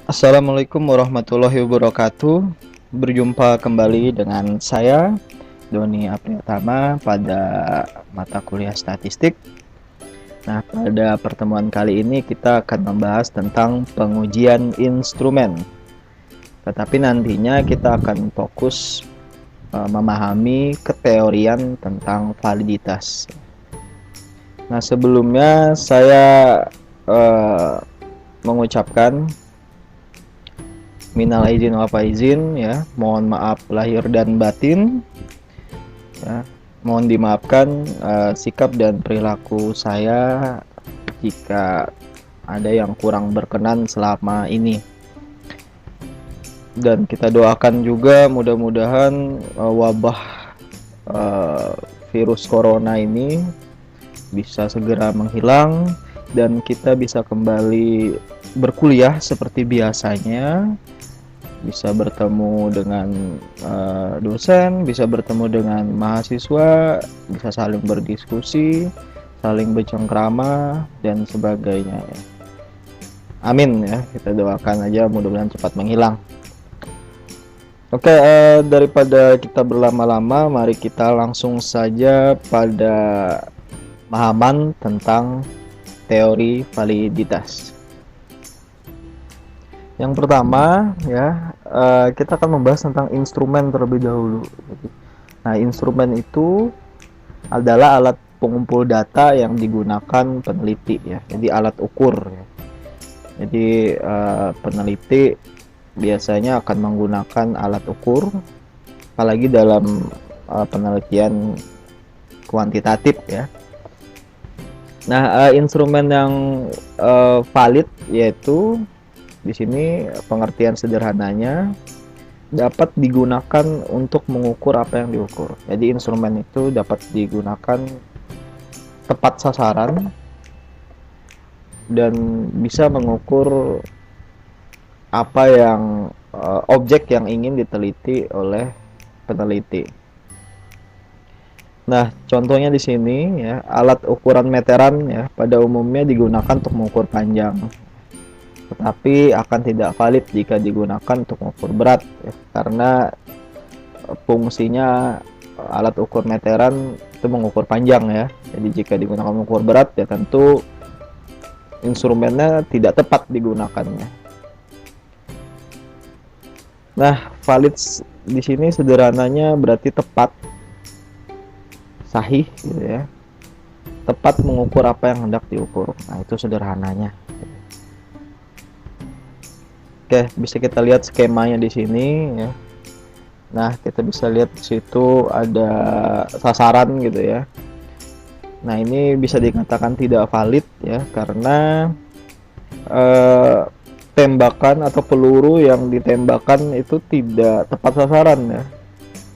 Assalamualaikum warahmatullahi wabarakatuh. Berjumpa kembali dengan saya Doni Apriyatama pada mata kuliah statistik. Nah, pada pertemuan kali ini kita akan membahas tentang pengujian instrumen. Tetapi nantinya kita akan fokus memahami keteorian tentang validitas. Nah, sebelumnya saya mengucapkan minal aidin wal faizin, ya, mohon maaf lahir dan batin, ya. Mohon dimaafkan sikap dan perilaku saya jika ada yang kurang berkenan selama ini, dan kita doakan juga mudah-mudahan wabah virus corona ini bisa segera menghilang dan kita bisa kembali berkuliah seperti biasanya, bisa bertemu dengan dosen, bisa bertemu dengan mahasiswa, bisa saling berdiskusi, saling bercengkrama dan sebagainya, ya. Amin, ya, kita doakan aja mudah-mudahan cepat menghilang. Oke, daripada kita berlama-lama, mari kita langsung saja pada pemahaman tentang teori validitas. Yang pertama, ya, kita akan membahas tentang instrumen terlebih dahulu. Nah, instrumen itu adalah alat pengumpul data yang digunakan peneliti, ya. Jadi alat ukur, ya. Jadi peneliti biasanya akan menggunakan alat ukur, apalagi dalam penelitian kuantitatif, ya. Nah, instrumen yang valid yaitu di sini pengertian sederhananya dapat digunakan untuk mengukur apa yang diukur. Jadi instrumen itu dapat digunakan tepat sasaran dan bisa mengukur apa yang objek yang ingin diteliti oleh peneliti. Nah, contohnya di sini, ya, alat ukuran meteran, ya, pada umumnya digunakan untuk mengukur panjang, tetapi akan tidak valid jika digunakan untuk mengukur berat, ya, karena fungsinya alat ukur meteran itu mengukur panjang, ya. Jadi jika digunakan mengukur berat, ya tentu instrumennya tidak tepat digunakannya. Nah, valid di sini sederhananya berarti tepat, sahih, gitu ya, tepat mengukur apa yang hendak diukur. Nah, itu sederhananya. Oke, bisa kita lihat skemanya di sini, ya. Nah, kita bisa lihat di situ ada sasaran, gitu ya. Nah, ini bisa dikatakan tidak valid, ya, karena tembakan atau peluru yang ditembakkan itu tidak tepat sasaran, ya,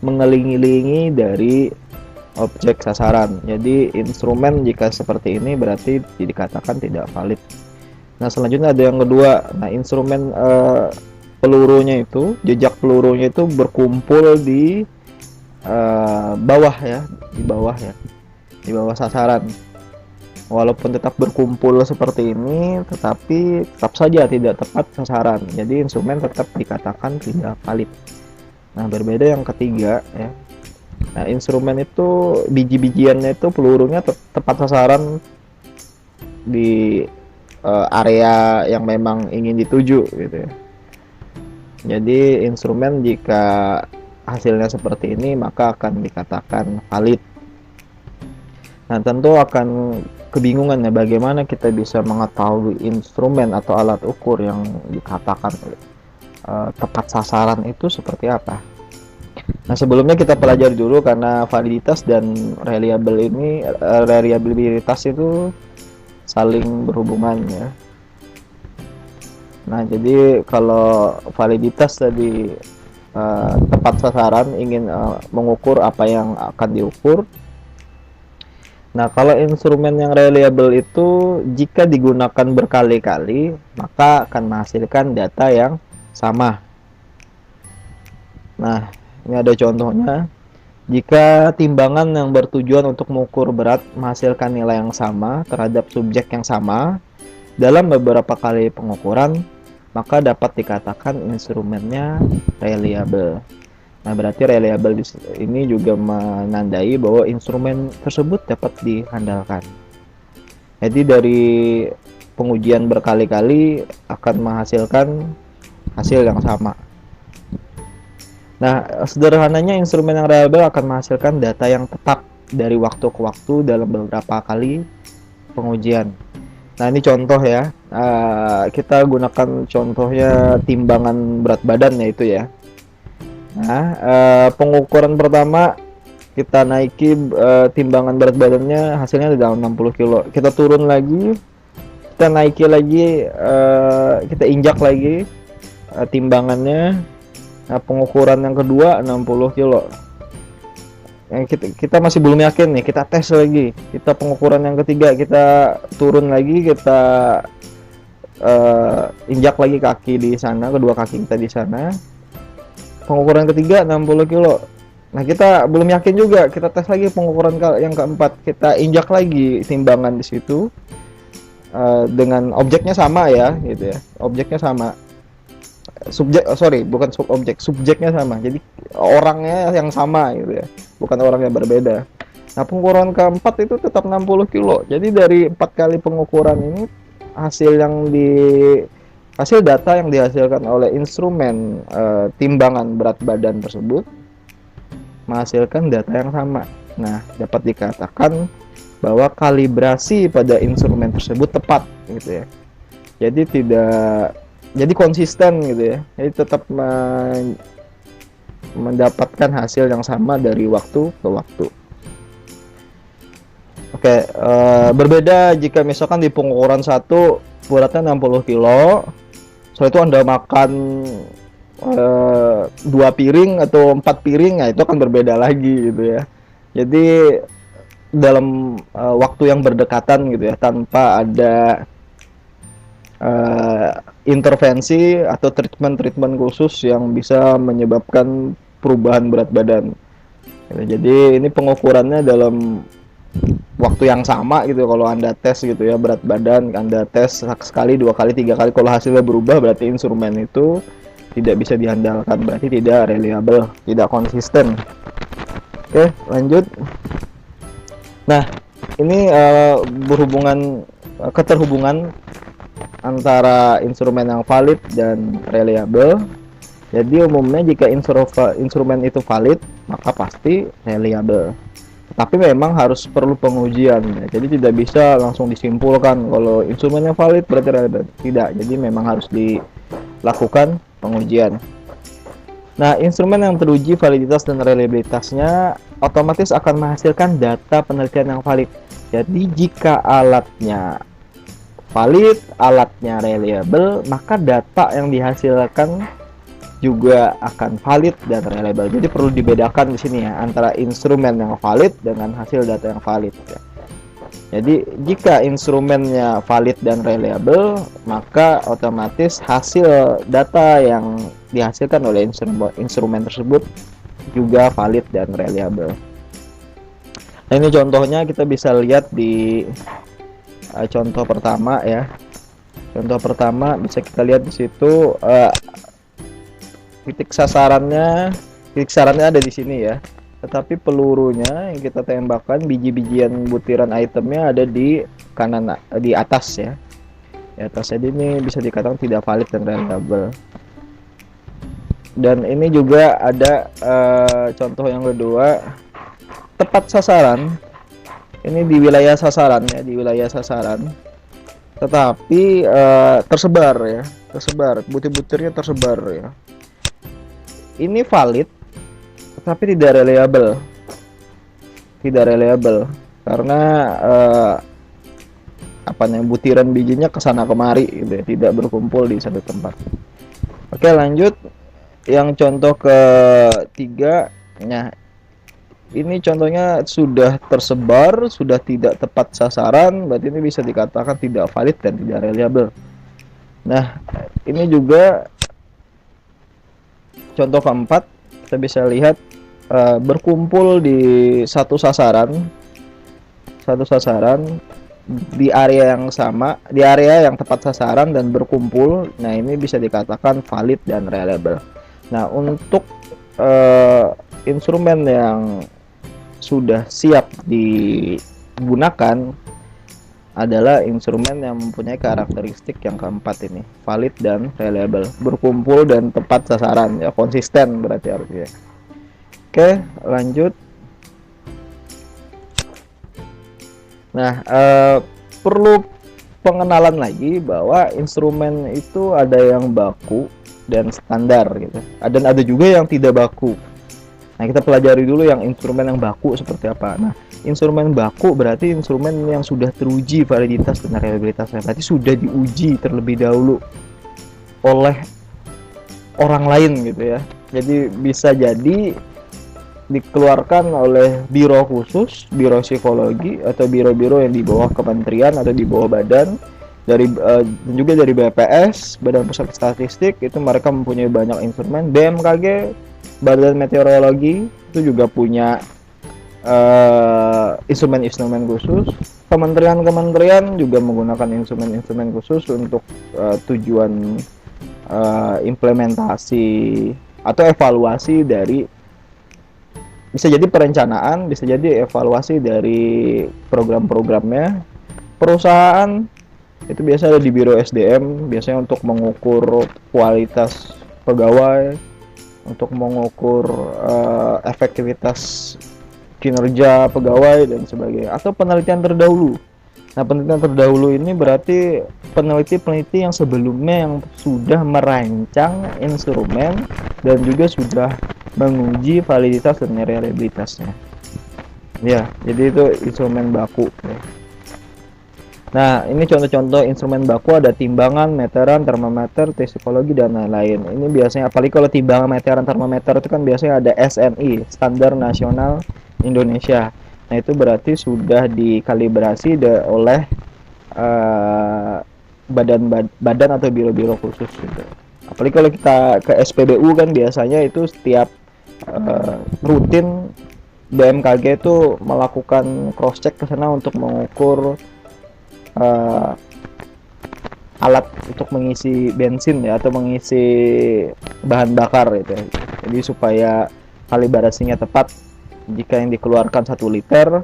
mengelilingi dari objek sasaran. Jadi instrumen jika seperti ini berarti dikatakan tidak valid. Nah, selanjutnya ada yang kedua. Nah, instrumen pelurunya itu, jejak pelurunya itu berkumpul di bawah, ya, di bawah, ya, di bawah sasaran. Walaupun tetap berkumpul seperti ini, tetapi tetap saja tidak tepat sasaran. Jadi instrumen tetap dikatakan tidak valid. Nah, berbeda yang ketiga, ya. Nah, instrumen itu biji-bijiannya itu pelurunya tepat sasaran di area yang memang ingin dituju, gitu ya. Jadi instrumen jika hasilnya seperti ini maka akan dikatakan valid. Nah, tentu akan kebingungan, ya, bagaimana kita bisa mengetahui instrumen atau alat ukur yang dikatakan tepat sasaran itu seperti apa. Nah, sebelumnya kita pelajari dulu, karena validitas dan reliabilitas itu saling berhubungan, ya. Nah, jadi kalau validitas tadi tepat sasaran, ingin mengukur apa yang akan diukur. Nah, kalau instrumen yang reliable itu jika digunakan berkali-kali maka akan menghasilkan data yang sama. Nah, ini ada contohnya. Jika timbangan yang bertujuan untuk mengukur berat menghasilkan nilai yang sama terhadap subjek yang sama dalam beberapa kali pengukuran, maka dapat dikatakan instrumennya reliable. Nah, berarti reliable ini juga menandai bahwa instrumen tersebut dapat diandalkan. Jadi dari pengujian berkali-kali akan menghasilkan hasil yang sama. Nah, sederhananya instrumen yang reliable akan menghasilkan data yang tetap dari waktu ke waktu dalam beberapa kali pengujian. Nah, ini contoh ya. Kita gunakan contohnya timbangan berat badan ya itu ya. Nah, pengukuran pertama kita naiki timbangan berat badannya, hasilnya di dalam 60 kilo. Kita turun lagi, kita naiki lagi, kita injak lagi timbangannya. Nah, pengukuran yang kedua 60 kilo. Kita masih belum yakin nih, kita tes lagi. Kita pengukuran yang ketiga, kita turun lagi, kita injak lagi kaki di sana, kedua kaki kita di sana. Pengukuran ketiga 60 kilo. Nah, kita belum yakin juga, kita tes lagi pengukuran yang keempat, kita injak lagi timbangan di situ dengan objeknya sama ya, gitu ya. Objeknya sama. Bukan subjeknya sama. Jadi orangnya yang sama gitu ya. Bukan orang yang berbeda. Nah, pengukuran keempat itu tetap 60 kilo. Jadi dari 4 kali pengukuran ini hasil data yang dihasilkan oleh instrumen timbangan berat badan tersebut menghasilkan data yang sama. Nah, dapat dikatakan bahwa kalibrasi pada instrumen tersebut tepat gitu ya. Jadi konsisten gitu ya. Jadi tetap mendapatkan hasil yang sama dari waktu ke waktu. Oke, berbeda jika misalkan di pengukuran 1 beratnya 60 kilo. Setelah itu Anda makan 2 piring atau 4 piring, nah itu akan berbeda lagi gitu ya. Jadi dalam waktu yang berdekatan gitu ya, tanpa ada intervensi atau treatment khusus yang bisa menyebabkan perubahan berat badan. Jadi ini pengukurannya dalam waktu yang sama gitu. Kalau Anda tes gitu ya berat badan, Anda tes sekali, 2 kali, 3 kali, kalau hasilnya berubah berarti instrumen itu tidak bisa diandalkan, berarti tidak reliable, tidak konsisten. Oke, lanjut. Nah, ini keterhubungan antara instrumen yang valid dan reliable. Jadi umumnya jika instrumen itu valid, maka pasti reliable. Tapi memang harus perlu pengujian ya. Jadi tidak bisa langsung disimpulkan kalau instrumennya valid berarti reliable. Tidak. Jadi memang harus dilakukan pengujian. Nah, instrumen yang teruji validitas dan reliabilitasnya otomatis akan menghasilkan data penelitian yang valid. Jadi jika alatnya valid, alatnya reliable, maka data yang dihasilkan juga akan valid dan reliable. Jadi perlu dibedakan di sini ya antara instrumen yang valid dengan hasil data yang valid ya. Jadi jika instrumennya valid dan reliable, maka otomatis hasil data yang dihasilkan oleh instrumen tersebut juga valid dan reliable. Nah, ini contohnya kita bisa lihat di contoh pertama ya. Contoh pertama bisa kita lihat di situ titik sasarannya ada di sini ya. Tetapi pelurunya yang kita tembakkan, biji-bijian butiran itemnya ada di kanan, di atas ya. Di atas. Jadi ini bisa dikatakan tidak valid dan reliable. Dan ini juga ada contoh yang kedua, tepat sasaran. Ini di wilayah sasaran ya, di wilayah sasaran. Tetapi tersebar ya, butir-butirnya tersebar ya. Ini valid, tapi tidak reliable. Tidak reliable karena butiran bijinya kesana kemari gitu ya, tidak berkumpul di satu tempat. Oke, lanjut. Yang contoh ketiga, nah ini contohnya sudah tersebar, sudah tidak tepat sasaran, berarti ini bisa dikatakan tidak valid dan tidak reliable. Nah, ini juga contoh keempat, kita bisa lihat berkumpul di satu sasaran di area yang sama, di area yang tepat sasaran dan berkumpul. Nah, ini bisa dikatakan valid dan reliable. Nah, untuk instrumen yang sudah siap digunakan adalah instrumen yang mempunyai karakteristik yang keempat ini, valid dan reliable, berkumpul dan tepat sasaran, ya konsisten berarti artinya. Oke, lanjut. Nah, perlu pengenalan lagi bahwa instrumen itu ada yang baku dan standar gitu. Dan ada juga yang tidak baku. Nah, kita pelajari dulu yang instrumen yang baku seperti apa. Nah, instrumen baku berarti instrumen yang sudah teruji validitas dan reliabilitasnya. Berarti sudah diuji terlebih dahulu oleh orang lain gitu ya. Jadi bisa jadi dikeluarkan oleh biro khusus, biro psikologi atau biro-biro yang di bawah kementerian atau di bawah badan, dari juga dari BPS, Badan Pusat Statistik, itu mereka mempunyai banyak instrumen. BMKG, Badan Meteorologi, itu juga punya instrumen-instrumen khusus. Kementerian-kementerian juga menggunakan instrumen-instrumen khusus untuk tujuan implementasi atau evaluasi dari, bisa jadi perencanaan, bisa jadi evaluasi dari program-programnya. Perusahaan itu biasa ada di Biro SDM, biasanya untuk mengukur kualitas pegawai, untuk mengukur efektivitas kinerja pegawai dan sebagainya, atau penelitian terdahulu. Nah, penelitian terdahulu ini berarti peneliti-peneliti yang sebelumnya yang sudah merancang instrumen dan juga sudah menguji validitas dan reliabilitasnya. Ya, jadi itu instrumen baku. Nah, ini contoh-contoh instrumen baku, ada timbangan, meteran, termometer, tes psikologi, dan lain-lain. Ini biasanya, apalagi kalau timbangan, meteran, termometer itu kan biasanya ada SNI, Standar Nasional Indonesia. Nah, itu berarti sudah dikalibrasi oleh badan atau biro-biro khusus gitu. Apalagi kalau kita ke SPBU kan biasanya itu setiap rutin BMKG itu melakukan cross check ke sana untuk mengukur alat untuk mengisi bensin ya, atau mengisi bahan bakar gitu ya. Jadi supaya kalibrasinya tepat, jika yang dikeluarkan 1 liter,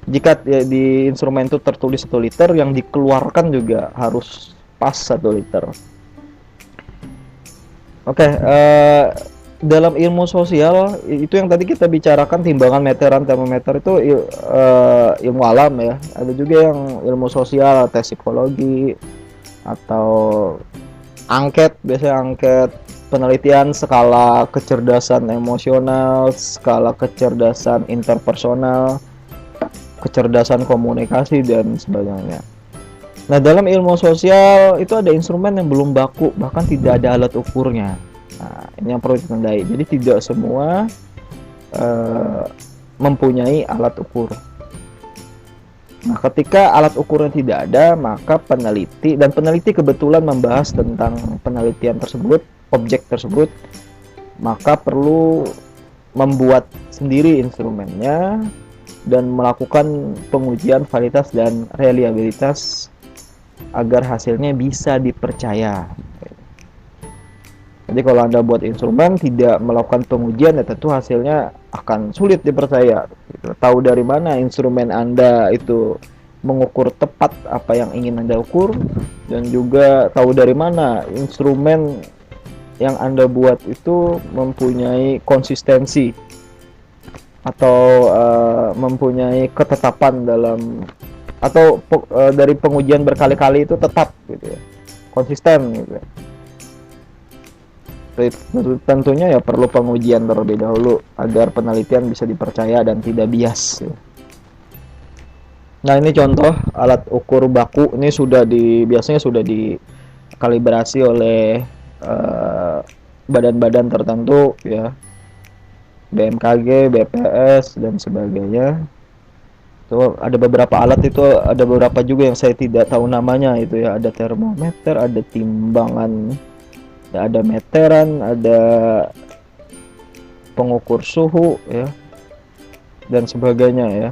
jika di instrumen itu tertulis 1 liter, yang dikeluarkan juga harus pas 1 liter. Oke, dalam ilmu sosial itu yang tadi kita bicarakan, timbangan, meteran, termometer itu ilmu alam ya. Ada juga yang ilmu sosial, tes psikologi atau angket, biasanya angket penelitian skala kecerdasan emosional, skala kecerdasan interpersonal, kecerdasan komunikasi dan sebagainya. Nah, dalam ilmu sosial itu ada instrumen yang belum baku, bahkan tidak ada alat ukurnya. Nah, ini yang perlu ditandai. Jadi tidak semua mempunyai alat ukur. Nah, ketika alat ukurnya tidak ada, maka peneliti kebetulan membahas tentang penelitian tersebut, objek tersebut, maka perlu membuat sendiri instrumennya dan melakukan pengujian validitas dan reliabilitas agar hasilnya bisa dipercaya. Jadi kalau Anda buat instrumen tidak melakukan pengujian, ya tentu hasilnya akan sulit dipercaya. Tahu dari mana instrumen Anda itu mengukur tepat apa yang ingin Anda ukur, dan juga tahu dari mana instrumen yang Anda buat itu mempunyai konsistensi atau mempunyai ketetapan dalam, atau dari pengujian berkali-kali itu tetap gitu ya, konsisten gitu ya. Tentunya ya perlu pengujian terlebih dahulu agar penelitian bisa dipercaya dan tidak bias. Nah, ini contoh alat ukur baku. Ini biasanya sudah dikalibrasi oleh badan-badan tertentu ya, BMKG, BPS dan sebagainya. Itu ada beberapa alat, itu ada beberapa juga yang saya tidak tahu namanya itu ya. Ada termometer, ada timbangan, ada meteran, ada pengukur suhu ya, dan sebagainya ya.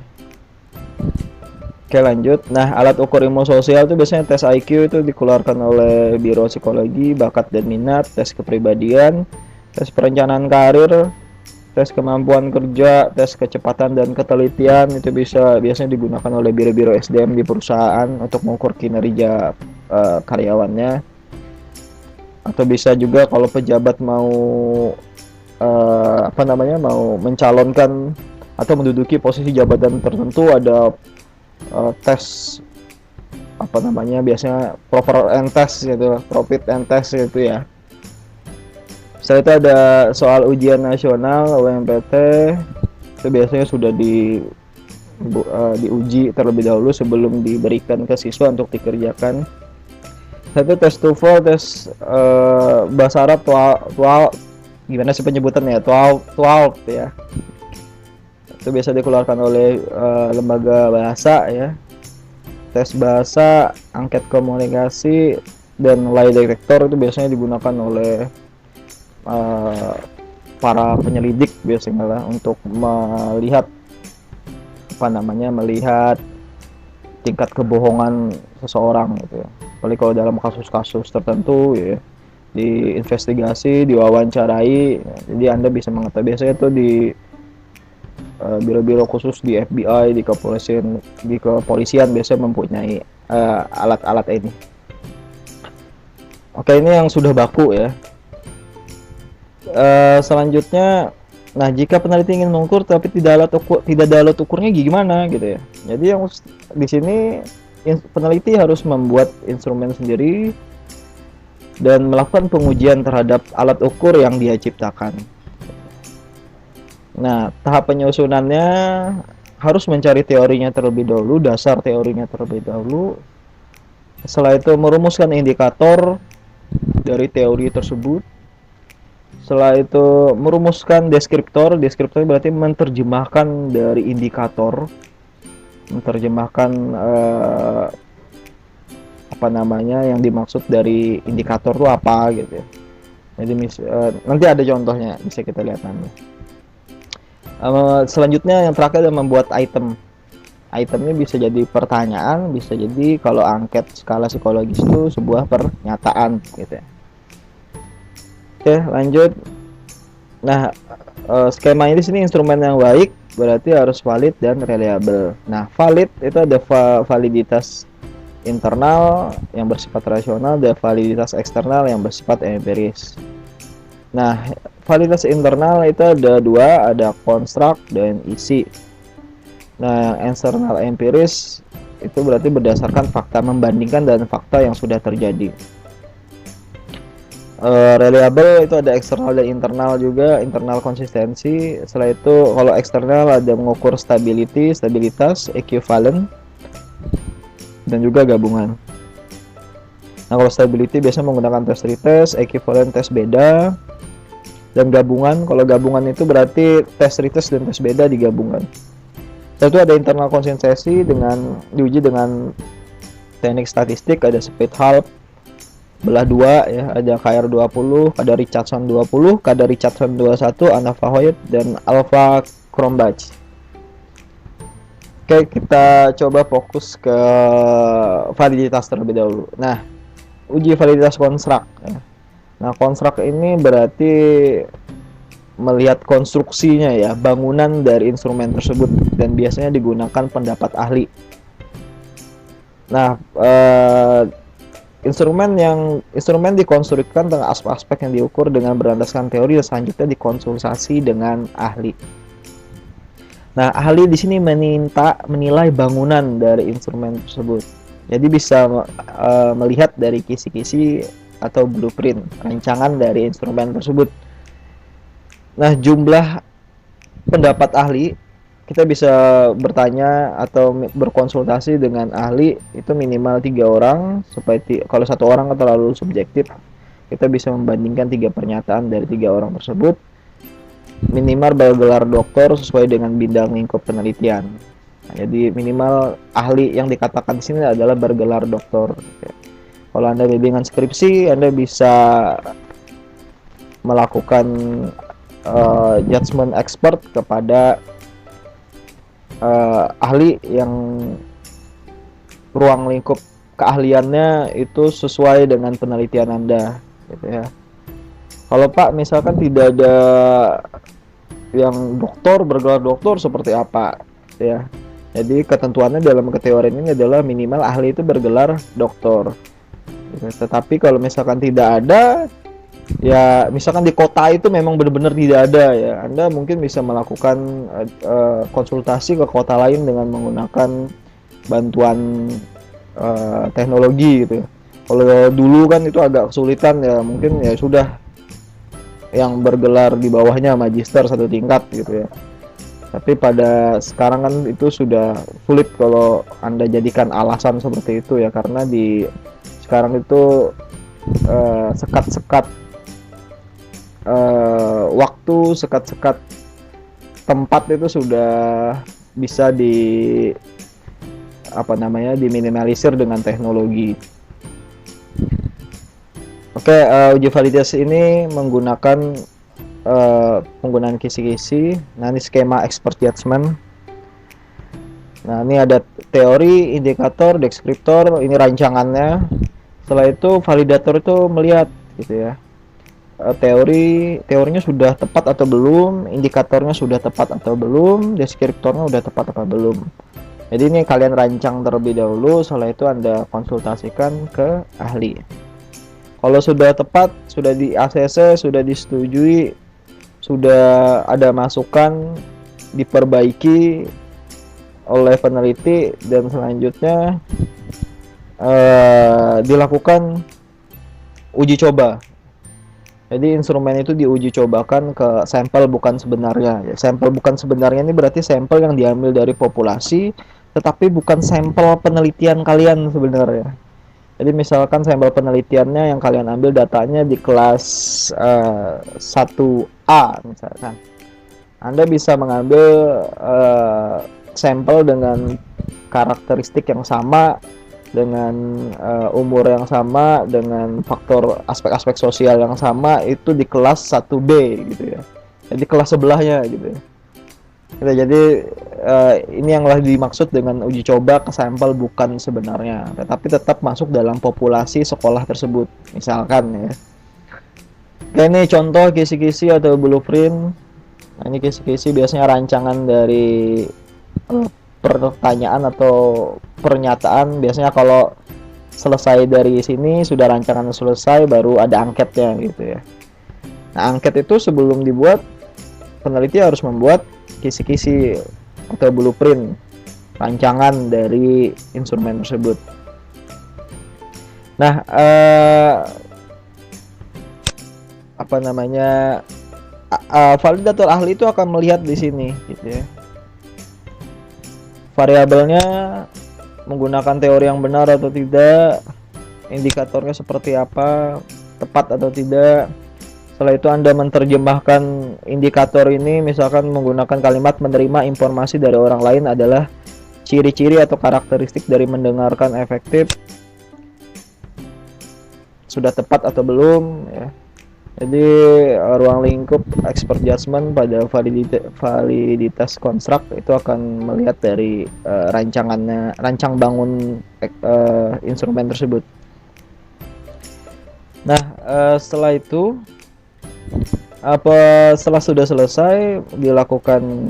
Oke, lanjut. Nah, alat ukur ilmu sosial itu biasanya tes IQ itu dikeluarkan oleh Biro Psikologi, Bakat dan Minat, tes kepribadian, tes perencanaan karir, tes kemampuan kerja, tes kecepatan dan ketelitian itu biasanya digunakan oleh biro-biro SDM di perusahaan untuk mengukur kinerja karyawannya. Atau bisa juga kalau pejabat mau mau mencalonkan atau menduduki posisi jabatan tertentu, ada tes biasanya profit and test gitu ya. Setelah itu ada soal ujian nasional UMPT, itu biasanya sudah diuji terlebih dahulu sebelum diberikan ke siswa untuk dikerjakan. Satu tes TOEFL, tes bahasa Arab gimana sih penyebutannya, 12 ya. Itu biasa dikeluarkan oleh lembaga bahasa ya. Tes bahasa, angket komunikasi, dan lie detector itu biasanya digunakan oleh para penyelidik biasanya lah untuk melihat melihat tingkat kebohongan seseorang gitu ya. Apalagi kalau dalam kasus-kasus tertentu ya, diinvestigasi, diwawancarai, jadi Anda bisa mengetahui. Biasanya itu di biro-biro khusus di FBI, di kepolisian biasanya mempunyai alat-alat ini. Oke, ini yang sudah baku ya. Selanjutnya, nah jika peneliti ingin mengukur tapi tidak ada alat ukurnya gimana gitu ya. Jadi yang di sini peneliti harus membuat instrumen sendiri dan melakukan pengujian terhadap alat ukur yang dia ciptakan. Nah, tahap penyusunannya harus mencari teorinya terlebih dahulu, dasar teorinya terlebih dahulu. Setelah itu merumuskan indikator dari teori tersebut. Setelah itu merumuskan deskriptor. Deskriptor berarti menerjemahkan dari indikator, menerjemahkan yang dimaksud dari indikator itu apa gitu ya. Jadi nanti ada contohnya, bisa kita lihat nanti. Selanjutnya yang terakhir adalah membuat item. Itemnya bisa jadi pertanyaan, bisa jadi kalau angket skala psikologis itu sebuah pernyataan gitu ya. Oke, lanjut. Nah, skema ini sini instrumen yang baik berarti harus valid dan reliable. Nah, valid itu ada validitas internal yang bersifat rasional dan validitas eksternal yang bersifat empiris. Nah, validitas internal itu ada dua, ada construct dan isi. Nah, yang eksternal empiris itu berarti berdasarkan fakta, membandingkan dan fakta yang sudah terjadi. Reliable itu ada eksternal dan internal juga, internal konsistensi. Setelah itu kalau eksternal ada mengukur stabilitas, equivalent, dan juga gabungan. Nah, kalau stability biasanya menggunakan tes retest, equivalent tes beda, dan gabungan. Kalau gabungan itu berarti tes retest dan tes beda digabungkan. Setelah itu ada internal konsistensi dengan diuji dengan teknik statistik, ada Speed Half belah 2 ya, ada KR20, kadar Richardson 20, kadar Richardson 21, Alpha Hoyt dan Alpha Cronbach. Oke, kita coba fokus ke validitas terlebih dahulu. Nah, uji validitas konstruk ya. Nah, konstruk ini berarti melihat konstruksinya ya, bangunan dari instrumen tersebut, dan biasanya digunakan pendapat ahli. Nah, instrumen dikonstruksikan dengan aspek-aspek yang diukur dengan berlandaskan teori, dan selanjutnya dikonsultasi dengan ahli. Nah, ahli di sini menilai bangunan dari instrumen tersebut. Jadi bisa melihat dari kisi-kisi atau blueprint rancangan dari instrumen tersebut. Nah, jumlah pendapat ahli, kita bisa bertanya atau berkonsultasi dengan ahli itu minimal 3 orang, supaya kalau 1 orang terlalu subjektif, kita bisa membandingkan 3 pernyataan dari 3 orang tersebut. Minimal bergelar doktor sesuai dengan bidang lingkup penelitian. Nah, jadi minimal ahli yang dikatakan di sini adalah bergelar doktor. Kalau Anda bimbingan skripsi, Anda bisa melakukan judgment expert kepada ahli yang ruang lingkup keahliannya itu sesuai dengan penelitian Anda, gitu ya. Kalau Pak misalkan tidak ada yang doktor bergelar doktor seperti apa, ya. Jadi ketentuannya dalam keteorian ini adalah minimal ahli itu bergelar doktor. Tetapi kalau misalkan tidak ada, ya misalkan di kota itu memang benar-benar tidak ada ya, Anda mungkin bisa melakukan konsultasi ke kota lain dengan menggunakan bantuan teknologi gitu. Kalau dulu kan itu agak kesulitan ya, mungkin ya sudah yang bergelar di bawahnya magister satu tingkat gitu ya. Tapi pada sekarang kan itu sudah sulit kalau Anda jadikan alasan seperti itu ya, karena di sekarang itu sekat-sekat waktu, sekat-sekat tempat itu sudah bisa diminimalisir dengan teknologi. Oke, uji validasi ini menggunakan penggunaan kisi-kisi. Nah, ini skema expert judgment. Nah, ini ada teori, indikator, deskriptor, ini rancangannya. Setelah itu validator itu melihat gitu ya. Teorinya sudah tepat atau belum, indikatornya sudah tepat atau belum, deskriptornya sudah tepat atau belum. Jadi ini kalian rancang terlebih dahulu, setelah itu Anda konsultasikan ke ahli. Kalau sudah tepat, sudah di ACC, sudah disetujui, sudah ada masukan, diperbaiki oleh peneliti, dan selanjutnya dilakukan uji coba. Jadi instrumen itu diuji cobakan ke sampel bukan sebenarnya. Sampel bukan sebenarnya ini berarti sampel yang diambil dari populasi, tetapi bukan sampel penelitian kalian sebenarnya. Jadi misalkan sampel penelitiannya yang kalian ambil datanya di kelas 1A misalkan. Anda bisa mengambil sampel dengan karakteristik yang sama, dengan umur yang sama, dengan faktor aspek-aspek sosial yang sama, itu di kelas 1B gitu ya. Jadi kelas sebelahnya gitu ya. Jadi ini yang dimaksud dengan uji coba ke sampel bukan sebenarnya, tetapi tetap masuk dalam populasi sekolah tersebut misalkan ya. Oke, ini contoh kisi-kisi atau blueprint. Nah, ini kisi-kisi biasanya rancangan dari pertanyaan atau pernyataan. Biasanya kalau selesai dari sini, sudah rancangan selesai, baru ada angketnya gitu ya. Nah, angket itu sebelum dibuat, peneliti harus membuat kisi-kisi atau blueprint rancangan dari instrumen tersebut. Nah, validator ahli itu akan melihat di sini gitu ya. Variabelnya menggunakan teori yang benar atau tidak, indikatornya seperti apa, tepat atau tidak. Setelah itu Anda menerjemahkan indikator ini, misalkan menggunakan kalimat menerima informasi dari orang lain adalah ciri-ciri atau karakteristik dari mendengarkan efektif, sudah tepat atau belum ya. Jadi ruang lingkup expert judgment pada validitas konstruk itu akan melihat dari rancang bangun instrumen tersebut. Nah, setelah itu setelah sudah selesai dilakukan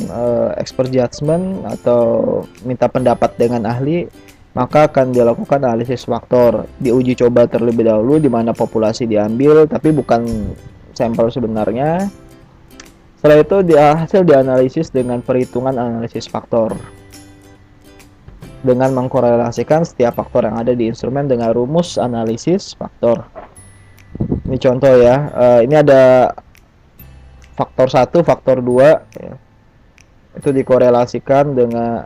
expert judgment atau minta pendapat dengan ahli, maka akan dilakukan analisis faktor, diuji coba terlebih dahulu di mana populasi diambil tapi bukan sampel sebenarnya. Setelah itu hasil dianalisis dengan perhitungan analisis faktor dengan mengkorelasikan setiap faktor yang ada di instrumen dengan rumus analisis faktor. Ini contoh ya, ini ada faktor 1, faktor 2 ya. Itu dikorelasikan dengan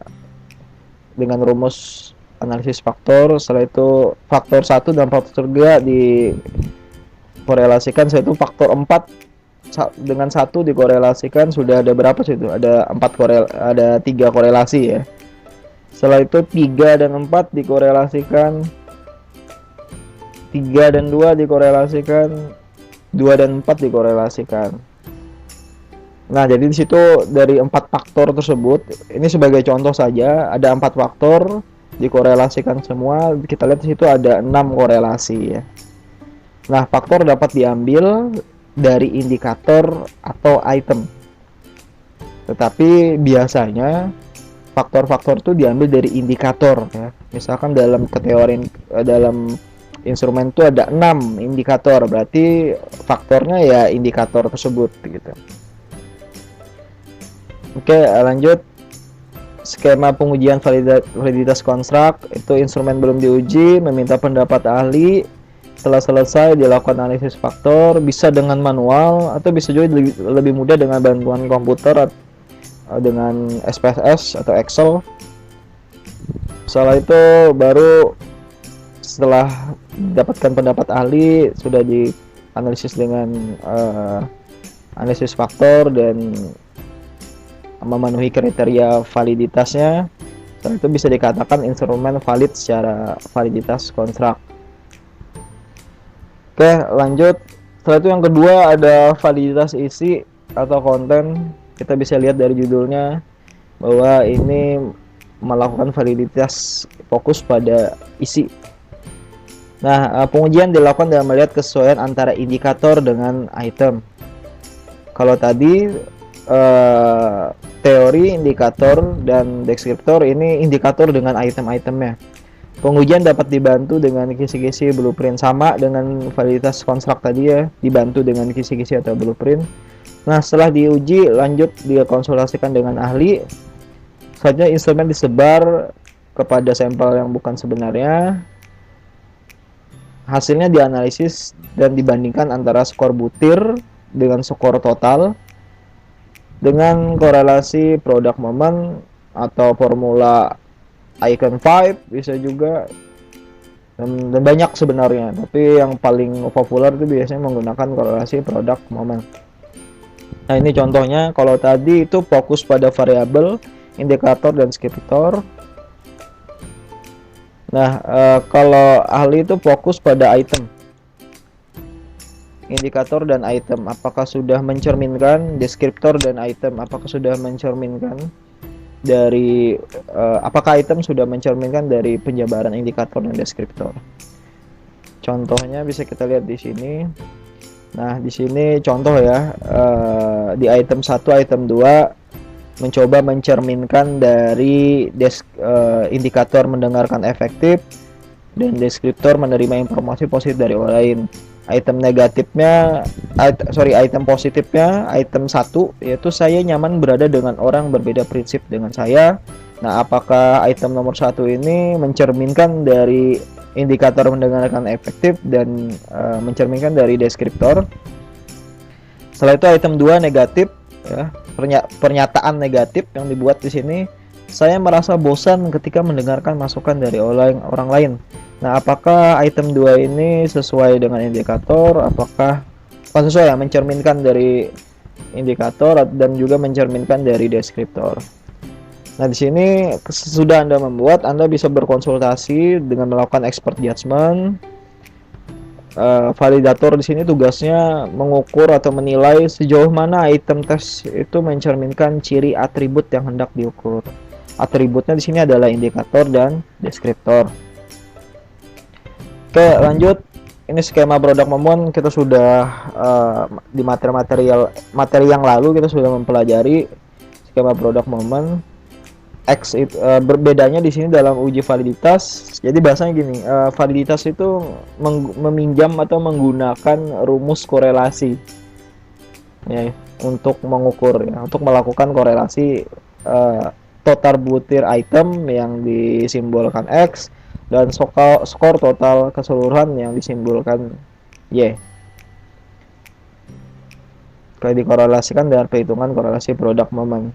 rumus analisis faktor. Setelah itu faktor 1 dan faktor 2 dikorelasikan. Setelah itu faktor 4 dengan 1 dikorelasikan. Sudah ada berapa sih itu? Ada 3 korelasi ya. Setelah itu 3 dan 4 dikorelasikan, 3 dan 2 dikorelasikan, 2 dan 4 dikorelasikan. Nah, jadi di situ dari 4 faktor tersebut, ini sebagai contoh saja, ada 4 faktor. dikorelasikan semua. Kita lihat di situ ada 6 korelasi ya. Nah, faktor dapat diambil dari indikator atau item. Tetapi biasanya faktor-faktor itu diambil dari indikator ya. Misalkan dalam teori dalam instrumen itu ada 6 indikator, berarti faktornya ya indikator tersebut gitu. Oke, lanjut. Skema pengujian validitas konstruk itu instrumen belum diuji, meminta pendapat ahli. Setelah selesai dilakukan analisis faktor, bisa dengan manual atau bisa juga lebih mudah dengan bantuan komputer dengan SPSS atau Excel. Setelah itu baru setelah mendapatkan pendapat ahli sudah dianalisis dengan analisis faktor dan memenuhi kriteria validitasnya, setelah itu bisa dikatakan instrumen valid secara validitas konstruk. Oke, lanjut. Setelah itu yang kedua ada validitas isi atau konten. Kita bisa lihat dari judulnya bahwa ini melakukan validitas fokus pada isi. Nah, pengujian dilakukan dengan melihat kesesuaian antara indikator dengan item. Kalau tadi teori, indikator, dan deskriptor, ini indikator dengan item-itemnya. Pengujian dapat dibantu dengan kisi-kisi blueprint, sama dengan validitas konstruk tadi ya, dibantu dengan kisi-kisi atau blueprint. Nah, setelah diuji lanjut dikonsultasikan dengan ahli. Selanjutnya instrumen disebar kepada sampel yang bukan sebenarnya. Hasilnya dianalisis dan dibandingkan antara skor butir dengan skor total dengan korelasi product moment atau formula icon 5 bisa juga, dan banyak sebenarnya, tapi yang paling populer itu biasanya menggunakan korelasi product moment. Nah, ini contohnya. Kalau tadi itu fokus pada variabel, indikator, dan deskriptor. Nah, kalau ahli itu fokus pada item, indikator, dan item. Apakah sudah mencerminkan deskriptor dan item? Apakah sudah mencerminkan dari apakah item sudah mencerminkan dari penjabaran indikator dan deskriptor? Contohnya bisa kita lihat di sini. Nah, di sini contoh ya, di item 1, item 2 mencoba mencerminkan dari indikator mendengarkan efektif dan deskriptor menerima informasi positif dari orang lain. Item negatifnya, item positifnya, item 1 yaitu saya nyaman berada dengan orang berbeda prinsip dengan saya. Nah, apakah item nomor 1 ini mencerminkan dari indikator mendengarkan efektif dan mencerminkan dari deskriptor? Setelah itu item 2 negatif ya, pernyataan negatif yang dibuat di sini. Saya merasa bosan ketika mendengarkan masukan dari orang lain. Nah, apakah item 2 ini sesuai dengan indikator? Apakah sesuai ya, mencerminkan dari indikator dan juga mencerminkan dari deskriptor. Nah, di sini sudah Anda membuat, Anda bisa berkonsultasi dengan melakukan expert judgment. Validator di sini tugasnya mengukur atau menilai sejauh mana item tes itu mencerminkan ciri atribut yang hendak diukur. Atributnya di sini adalah indikator dan deskriptor. Oke, lanjut. Ini skema product moment. Kita sudah di materi yang lalu kita sudah mempelajari skema product moment. X itu berbedanya di sini dalam uji validitas. Jadi bahasanya gini, validitas itu meminjam atau menggunakan rumus korelasi ya, untuk mengukur ya, untuk melakukan korelasi total butir item yang disimbolkan X dan skor total keseluruhan yang disimbolkan Y. Kalau dikorelasikan dengan perhitungan korelasi product moment.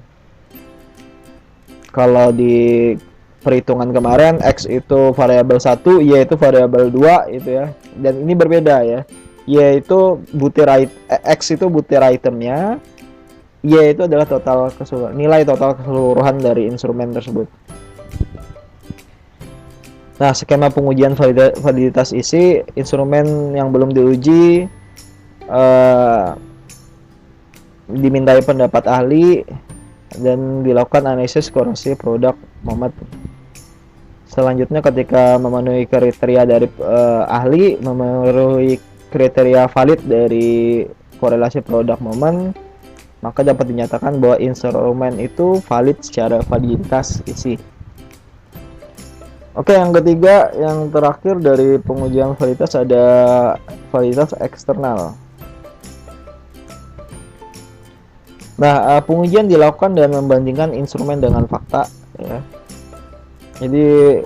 Kalau di perhitungan kemarin X itu variabel 1, Y itu variabel 2 itu ya. Dan ini berbeda ya. Y itu X itu butir itemnya. Y itu adalah total keseluruhan, nilai total keseluruhan dari instrumen tersebut. Nah, skema pengujian validitas isi, instrumen yang belum diuji dimintai pendapat ahli dan dilakukan analisis korelasi product moment. Selanjutnya ketika memenuhi kriteria dari ahli, memenuhi kriteria valid dari korelasi produk momen, maka dapat dinyatakan bahwa instrumen itu valid secara validitas isi. Oke, yang ketiga, yang terakhir dari pengujian validitas ada validitas eksternal. Nah, pengujian dilakukan dan membandingkan instrumen dengan fakta, ya. Jadi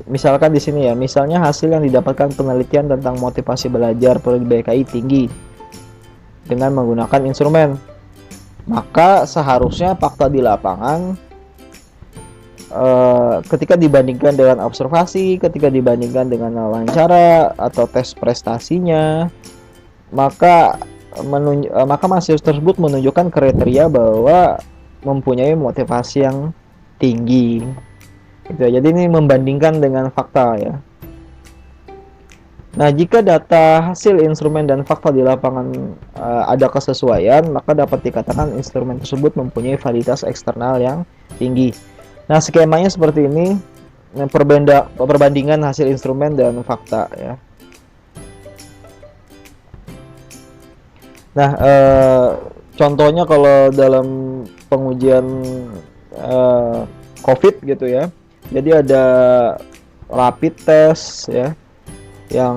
misalkan di sini ya, misalnya hasil yang didapatkan penelitian tentang motivasi belajar perlu BKI tinggi dengan menggunakan instrumen, maka seharusnya fakta di lapangan ketika dibandingkan dengan observasi, ketika dibandingkan dengan wawancara atau tes prestasinya, maka mahasiswa tersebut menunjukkan kriteria bahwa mempunyai motivasi yang tinggi. Gitu. Jadi ini membandingkan dengan fakta ya. Nah, jika data hasil instrumen dan fakta di lapangan ada kesesuaian, maka dapat dikatakan instrumen tersebut mempunyai validitas eksternal yang tinggi. Nah, skemanya seperti ini, perbandingan hasil instrumen dan fakta ya. Nah, contohnya kalau dalam pengujian COVID gitu ya, jadi ada rapid test ya, yang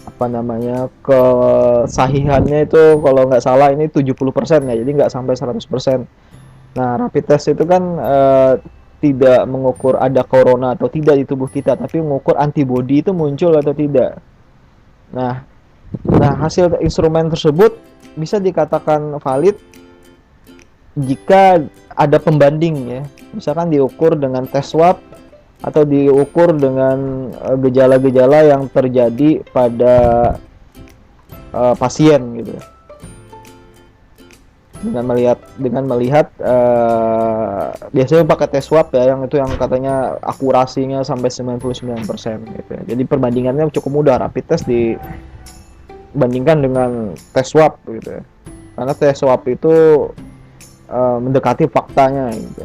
apa namanya, kesahihannya itu kalau nggak salah ini 70% ya, jadi nggak sampai 100%. Nah, rapid test itu kan tidak mengukur ada corona atau tidak di tubuh kita, tapi mengukur antibodi itu muncul atau tidak. Nah, hasil instrumen tersebut bisa dikatakan valid jika ada pembanding ya. Misalkan diukur dengan tes swab atau diukur dengan gejala-gejala yang terjadi pada pasien gitu. Dengan melihat biasanya pakai tes swab ya, yang itu yang katanya akurasinya sampai 99% gitu ya. Jadi perbandingannya cukup mudah, rapid test dibandingkan dengan tes swab gitu ya. Karena tes swab itu mendekati faktanya gitu.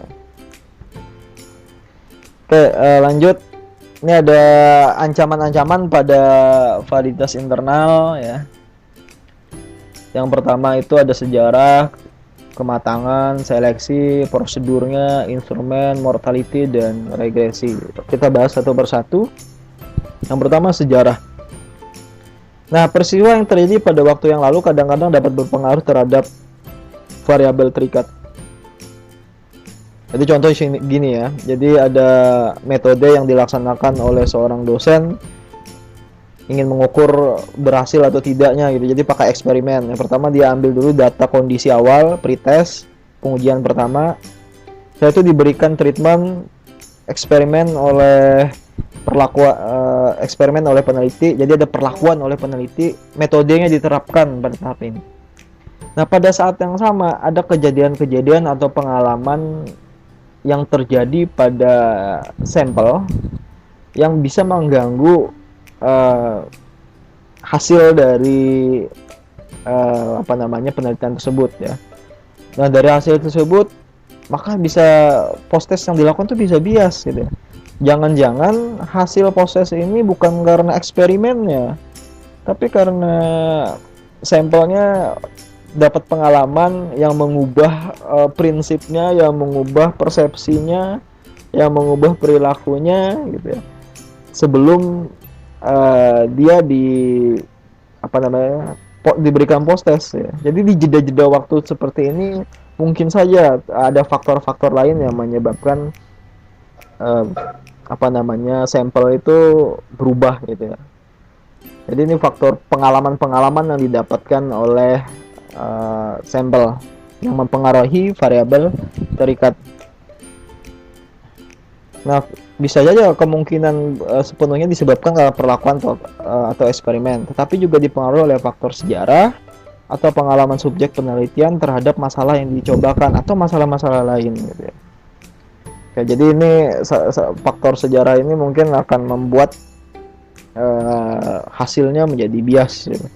Oke, lanjut. Ini ada ancaman-ancaman pada validitas internal ya. Yang pertama itu ada sejarah, kematangan, seleksi, prosedurnya, instrumen, mortality, dan regresi. Kita bahas satu persatu. Yang pertama, sejarah. Nah, peristiwa yang terjadi pada waktu yang lalu kadang-kadang dapat berpengaruh terhadap variabel terikat. Jadi contoh gini ya, jadi ada metode yang dilaksanakan oleh seorang dosen ingin mengukur berhasil atau tidaknya gitu. Jadi pakai eksperimen. Yang pertama dia ambil dulu data kondisi awal, pretest, pengujian pertama. Setelah itu diberikan treatment eksperimen oleh eksperimen oleh peneliti. Jadi ada perlakuan oleh peneliti, metodenya diterapkan pada tahap ini. Nah, pada saat yang sama ada kejadian-kejadian atau pengalaman yang terjadi pada sampel yang bisa mengganggu hasil dari penelitian tersebut ya. Nah, dari hasil tersebut maka bisa post-test yang dilakukan tuh bisa bias gitu ya. Jangan-jangan hasil post-test ini bukan karena eksperimennya, tapi karena sampelnya dapat pengalaman yang mengubah prinsipnya, yang mengubah persepsinya, yang mengubah perilakunya gitu ya. Sebelum dia diberikan post test ya. Jadi di jeda-jeda waktu seperti ini mungkin saja ada faktor-faktor lain yang menyebabkan sampel itu berubah gitu ya. Jadi ini faktor pengalaman-pengalaman yang didapatkan oleh sampel yang mempengaruhi variabel terikat. Nah, bisa saja kemungkinan sepenuhnya disebabkan karena perlakuan atau eksperimen, tetapi juga dipengaruhi oleh faktor sejarah atau pengalaman subjek penelitian terhadap masalah yang dicobakan atau masalah-masalah lain gitu ya. Oke, jadi ini faktor sejarah ini mungkin akan membuat hasilnya menjadi bias gitu.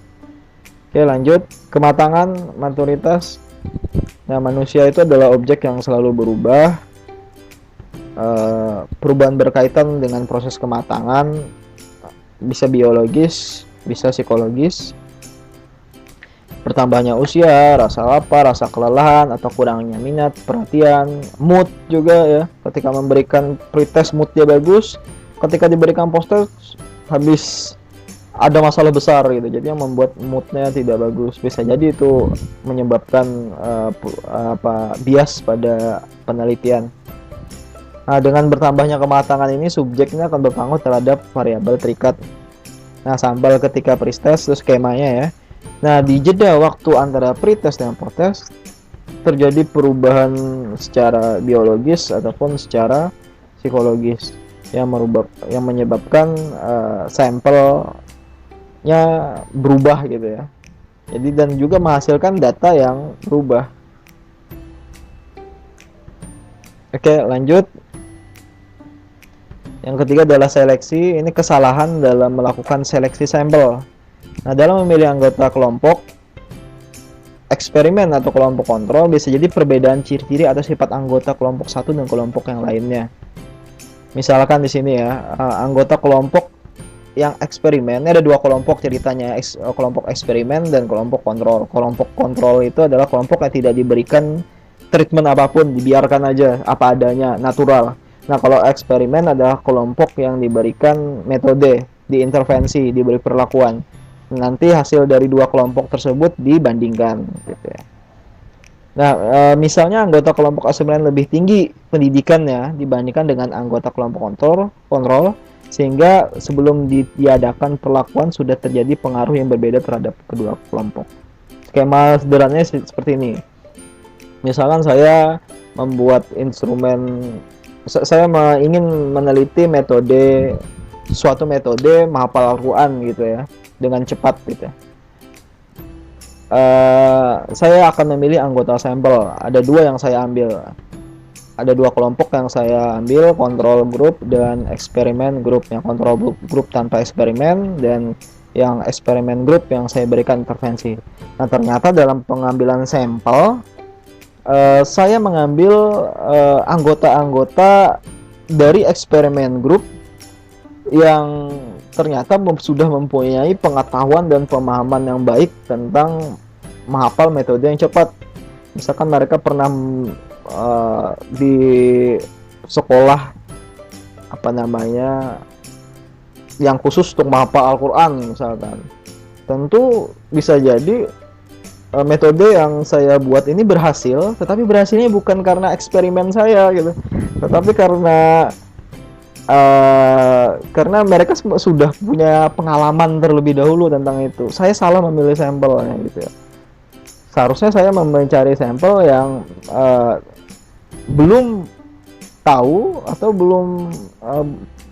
Oke, lanjut. Kematangan, maturitas. Nah, manusia itu adalah objek yang selalu berubah. perubahan berkaitan dengan proses kematangan, bisa biologis, bisa psikologis, bertambahnya usia, rasa lapar, rasa kelelahan atau kurangnya minat, perhatian, mood juga ya. Ketika memberikan pretest moodnya bagus, ketika diberikan posttest habis ada masalah besar gitu. Jadi yang membuat moodnya tidak bagus, bisa jadi itu menyebabkan bias pada penelitian. Nah, dengan bertambahnya kematangan ini subjeknya akan berpengaruh terhadap variabel terikat. Nah, sampel ketika pretest itu skemanya ya. Nah, di jeda waktu antara pretest dan posttest terjadi perubahan secara biologis ataupun secara psikologis yang menyebabkan sampelnya berubah gitu ya. Jadi dan juga menghasilkan data yang berubah. Oke, lanjut. Yang ketiga adalah seleksi. Ini kesalahan dalam melakukan seleksi sampel. Nah, dalam memilih anggota kelompok eksperimen atau kelompok kontrol bisa jadi perbedaan ciri-ciri atau sifat anggota kelompok satu dan kelompok yang lainnya. Misalkan di sini ya, anggota kelompok yang eksperimen, ini ada dua kelompok ceritanya, kelompok eksperimen dan kelompok kontrol. Kelompok kontrol itu adalah kelompok yang tidak diberikan treatment apapun, dibiarkan aja apa adanya, natural. Nah, kalau eksperimen adalah kelompok yang diberikan metode, diintervensi, diberi perlakuan. Nanti hasil dari dua kelompok tersebut dibandingkan gitu ya. Nah, misalnya anggota kelompok eksperimen lebih tinggi pendidikannya dibandingkan dengan anggota kelompok kontrol, sehingga sebelum diadakan perlakuan sudah terjadi pengaruh yang berbeda terhadap kedua kelompok. Skema sederhananya seperti ini. Misalkan saya membuat instrumen, saya ingin meneliti suatu metode menghafal Al-Quran gitu ya, dengan cepat gitu. Saya akan memilih anggota sampel. Ada dua yang saya ambil. Ada dua kelompok yang saya ambil, kontrol group dan eksperimen group. Yang kontrol group tanpa eksperimen dan yang eksperimen group yang saya berikan intervensi. Nah, ternyata dalam pengambilan sampel saya mengambil anggota-anggota dari eksperimen group yang ternyata sudah mempunyai pengetahuan dan pemahaman yang baik tentang menghafal metode yang cepat. Misalkan mereka pernah di sekolah yang khusus untuk menghafal Al-Quran misalkan. Tentu bisa jadi metode yang saya buat ini berhasil, tetapi berhasilnya bukan karena eksperimen saya gitu, tetapi karena mereka sudah punya pengalaman terlebih dahulu tentang itu. Saya salah memilih sampelnya gitu ya. Seharusnya saya mencari sampel yang belum tahu atau belum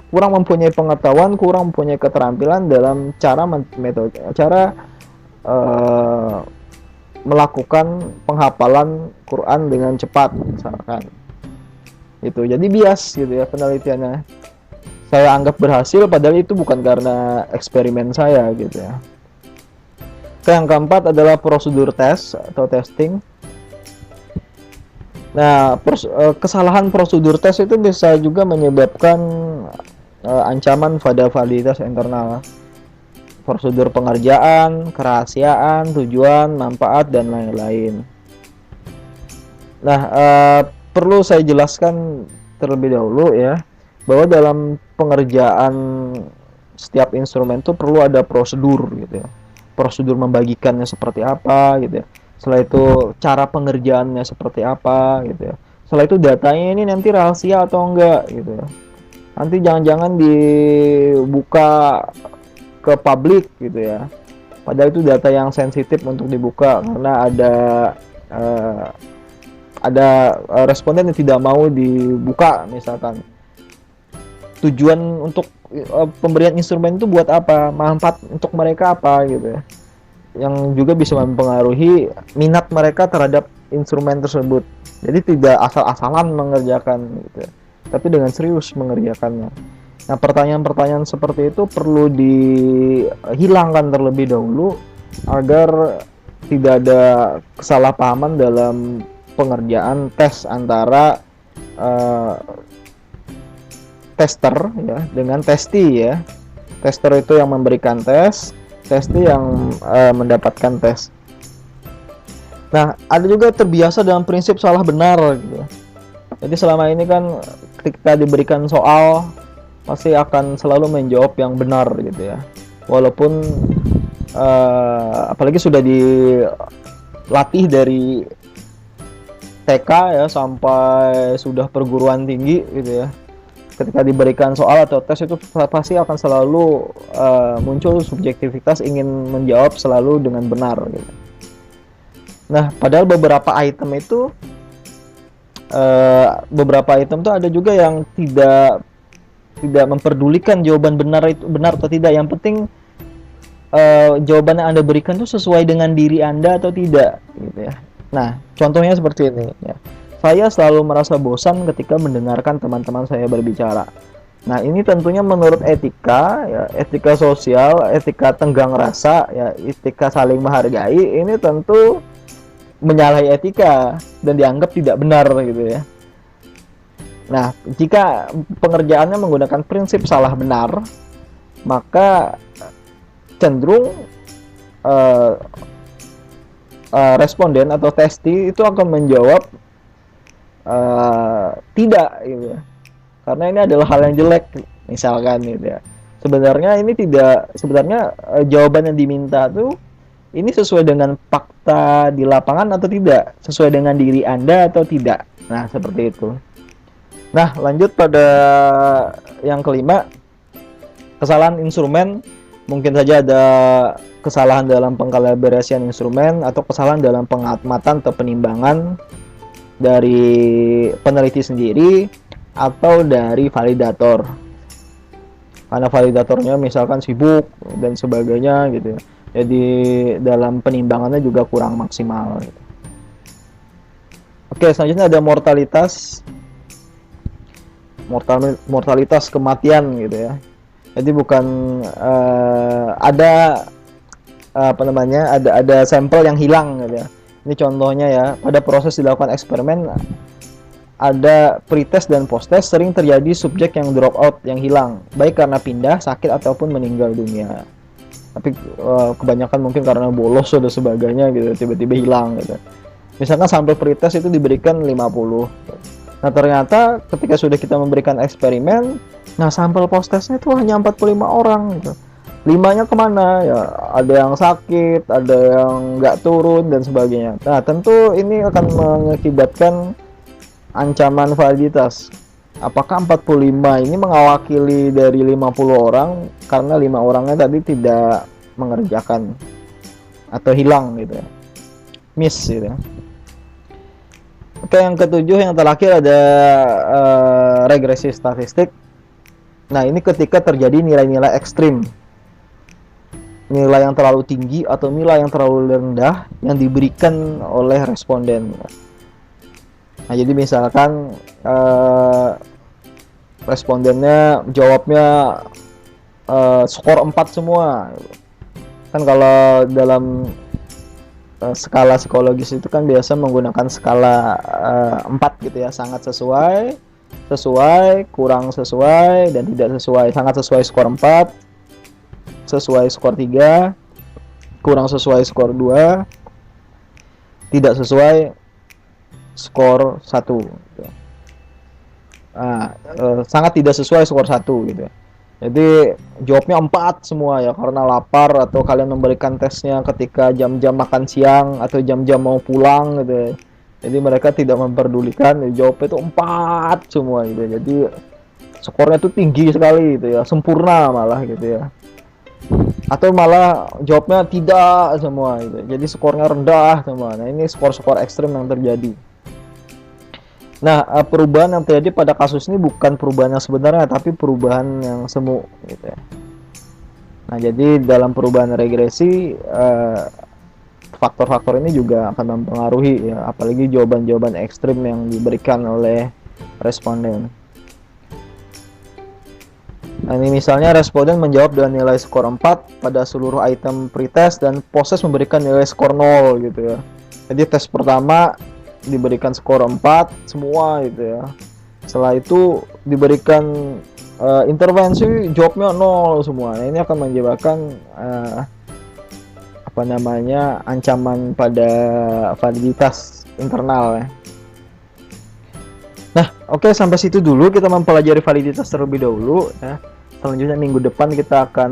kurang mempunyai pengetahuan, kurang mempunyai keterampilan dalam cara melakukan penghafalan Quran dengan cepat misalkan. Itu jadi bias gitu ya penelitiannya. Saya anggap berhasil padahal itu bukan karena eksperimen saya gitu ya. Yang keempat adalah prosedur tes atau testing. Nah, kesalahan prosedur tes itu bisa juga menyebabkan ancaman pada validitas internal. Prosedur pengerjaan, kerahasiaan, tujuan, manfaat, dan lain-lain. Nah, perlu saya jelaskan terlebih dahulu ya, bahwa dalam pengerjaan setiap instrumen itu perlu ada prosedur gitu ya. Prosedur membagikannya seperti apa gitu ya. Setelah itu cara pengerjaannya seperti apa gitu ya. Setelah itu datanya ini nanti rahasia atau enggak gitu ya. Nanti jangan-jangan dibuka ke publik gitu ya. Padahal itu data yang sensitif untuk dibuka karena ada responden yang tidak mau dibuka misalkan. Tujuan untuk pemberian instrumen itu buat apa? Manfaat untuk mereka apa gitu ya. Yang juga bisa mempengaruhi minat mereka terhadap instrumen tersebut. Jadi tidak asal-asalan mengerjakan gitu ya, tapi dengan serius mengerjakannya. Nah, pertanyaan-pertanyaan seperti itu perlu dihilangkan terlebih dahulu agar tidak ada kesalahpahaman dalam pengerjaan tes antara tester ya dengan testi ya. Tester itu yang memberikan tes, testi yang mendapatkan tes. Nah, ada juga terbiasa dengan prinsip salah benar gitu. Jadi selama ini kan ketika diberikan soal pasti akan selalu menjawab yang benar gitu ya. Walaupun apalagi sudah dilatih dari TK ya sampai sudah perguruan tinggi gitu ya. Ketika diberikan soal atau tes itu pasti akan selalu muncul subjektivitas ingin menjawab selalu dengan benar gitu. Nah, padahal beberapa item itu ada juga yang tidak memperdulikan jawaban benar itu benar atau tidak. Yang penting jawaban yang Anda berikan itu sesuai dengan diri Anda atau tidak gitu ya. Nah, contohnya seperti ini ya. Saya selalu merasa bosan ketika mendengarkan teman-teman saya berbicara. Nah, ini tentunya menurut etika ya, etika sosial, etika tenggang rasa ya, etika saling menghargai, ini tentu menyalahi etika dan dianggap tidak benar gitu ya. Nah, jika pengerjaannya menggunakan prinsip salah benar, maka cenderung responden atau testi itu akan menjawab tidak gitu ya. Karena ini adalah hal yang jelek misalkan gitu ya. Sebenarnya jawaban yang diminta tuh ini sesuai dengan fakta di lapangan atau tidak, sesuai dengan diri Anda atau tidak. Nah, seperti itu. Nah, lanjut pada yang kelima, kesalahan instrumen. Mungkin saja ada kesalahan dalam pengkalibrasian instrumen atau kesalahan dalam pengamatan atau penimbangan dari peneliti sendiri atau dari validator. Karena validatornya misalkan sibuk dan sebagainya gitu ya. Jadi dalam penimbangannya juga kurang maksimal gitu. Oke, selanjutnya ada mortalitas kematian gitu ya. Jadi bukan ada ada sampel yang hilang gitu ya. Ini contohnya ya, pada proses dilakukan eksperimen ada pretest dan posttest sering terjadi subjek yang drop out, yang hilang, baik karena pindah, sakit ataupun meninggal dunia. Tapi kebanyakan mungkin karena bolos dan sebagainya gitu, tiba-tiba hilang gitu. Misalkan sampel pretest itu diberikan 50. Nah, ternyata ketika sudah kita memberikan eksperimen, nah sampel posttestnya itu hanya 45 orang gitu. 5-nya kemana ya, ada yang sakit, ada yang nggak turun dan sebagainya. Nah, tentu ini akan mengakibatkan ancaman validitas. Apakah 45 ini mewakili dari 50 orang karena 5 orangnya tadi tidak mengerjakan atau hilang gitu ya, miss gitu ya. Oke, yang ketujuh, yang terakhir ada regresi statistik. Nah, ini ketika terjadi nilai-nilai ekstrim, nilai yang terlalu tinggi atau nilai yang terlalu rendah yang diberikan oleh responden. Nah, jadi misalkan respondennya jawabnya skor 4 semua. Kan kalau dalam skala psikologis itu kan biasa menggunakan skala 4 gitu ya, sangat sesuai, kurang sesuai, dan tidak sesuai. Sangat sesuai skor 4, sesuai skor 3, kurang sesuai skor 2, tidak sesuai skor 1 gitu. Nah, sangat tidak sesuai skor 1 gitu. Jadi jawabnya 4 semua ya, karena lapar atau kalian memberikan tesnya ketika jam-jam makan siang atau jam-jam mau pulang gitu. Jadi mereka tidak memperdulikan, jawabnya itu 4 semua gitu. Jadi skornya itu tinggi sekali gitu ya, sempurna malah gitu ya. Atau malah jawabnya tidak semua gitu. Jadi skornya rendah semua. Nah, ini skor-skor ekstrim yang terjadi. Nah, perubahan yang terjadi pada kasus ini bukan perubahan yang sebenarnya, tapi perubahan yang semu gitu ya. Nah, jadi dalam perubahan regresi, faktor-faktor ini juga akan mempengaruhi ya, apalagi jawaban-jawaban ekstrim yang diberikan oleh responden. Nah, ini misalnya responden menjawab dengan nilai skor 4 pada seluruh item pretest dan postest memberikan nilai skor 0 gitu ya. Jadi tes pertama diberikan skor 4 semua gitu ya. Setelah itu diberikan intervensi jawabnya nol semua. Nah, ini akan menyebabkan apa namanya ancaman pada validitas internal ya. Nah, oke, sampai situ dulu kita mempelajari validitas terlebih dahulu ya. Selanjutnya minggu depan kita akan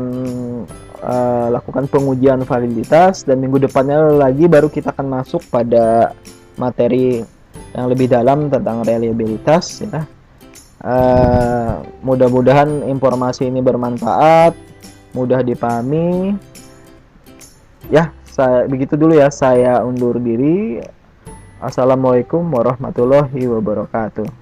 lakukan pengujian validitas, dan minggu depannya lagi baru kita akan masuk pada materi yang lebih dalam tentang reliabilitas ya. Mudah-mudahan informasi ini bermanfaat, mudah dipahami. Ya, begitu dulu ya. Saya undur diri. Assalamualaikum warahmatullahi wabarakatuh.